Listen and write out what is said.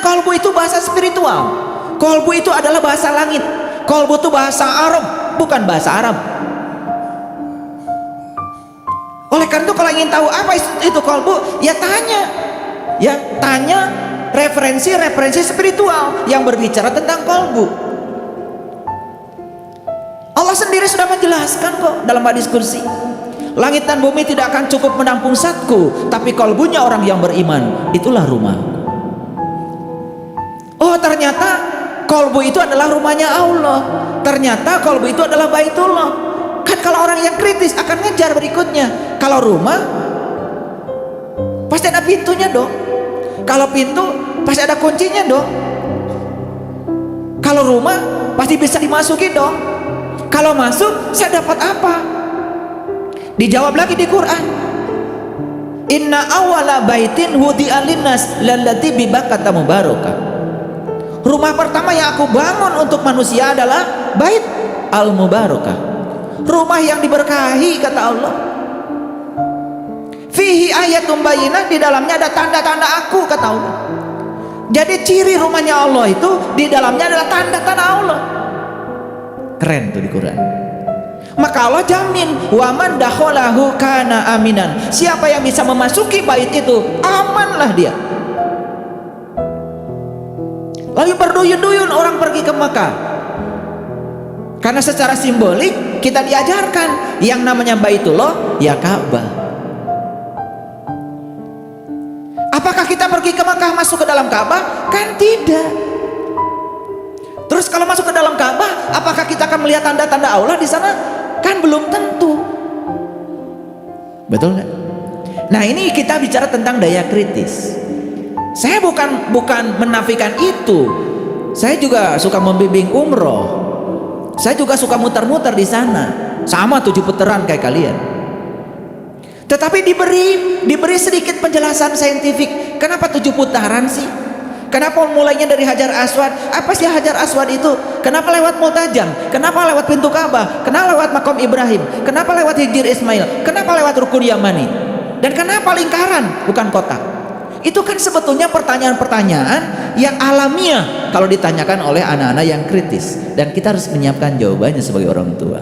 Kolbu itu bahasa spiritual. Kolbu itu adalah bahasa langit. Kolbu itu bahasa Arab, bukan bahasa Arab. Oleh karena itu kalau ingin tahu apa itu kolbu, ya tanya referensi spiritual yang berbicara tentang kolbu. Allah sendiri sudah menjelaskan kok dalam hadis kursi, langit dan bumi tidak akan cukup menampung zatku, tapi kolbunya orang yang beriman, itulah rumah. Oh, ternyata kolbu itu adalah rumahnya Allah. Ternyata kolbu itu adalah Baitullah. Kan kalau orang yang kritis akan ngejar berikutnya. Kalau rumah pasti ada pintunya dong. Kalau pintu pasti ada kuncinya dong. Kalau rumah pasti bisa dimasuki dong. Kalau masuk saya dapat apa? Dijawab lagi di Quran, inna awala baitin wudi'a linnas lallati bibakata mubarakah. Rumah pertama yang aku bangun untuk manusia adalah Bait al-Mubarakah, rumah yang diberkahi, kata Allah. Fihi ayatum bayyinah, di dalamnya ada tanda-tanda aku, kata Allah. Jadi ciri rumahnya Allah itu di dalamnya adalah tanda-tanda Allah. Keren tuh di Quran. Maka Allah jamin, waman dakhalahu kana aminan. Siapa yang bisa memasuki bait itu, amanlah dia. Lalu berduyun-duyun orang pergi ke Makkah, karena secara simbolik kita diajarkan yang namanya Baitullah ya Ka'bah. Apakah kita pergi ke Makkah masuk ke dalam Ka'bah? Kan tidak. Terus kalau masuk ke dalam Ka'bah, apakah kita akan melihat tanda-tanda Allah di sana? Kan belum tentu. Betul nggak? Nah, ini kita bicara tentang daya kritis. Saya bukan menafikan itu. Saya juga suka membimbing umroh. Saya juga suka muter-muter di sana. Sama 7 putaran kayak kalian. Tetapi diberi sedikit penjelasan saintifik. Kenapa 7 putaran sih? Kenapa mulainya dari Hajar Aswad? Apa sih Hajar Aswad itu? Kenapa lewat Multajam? Kenapa lewat pintu Ka'bah? Kenapa lewat Makom Ibrahim? Kenapa lewat Hijir Ismail? Kenapa lewat Rukun Yamani? Dan kenapa lingkaran bukan kotak? Itu kan sebetulnya pertanyaan-pertanyaan yang alamiah kalau ditanyakan oleh anak-anak yang kritis, dan kita harus menyiapkan jawabannya sebagai orang tua.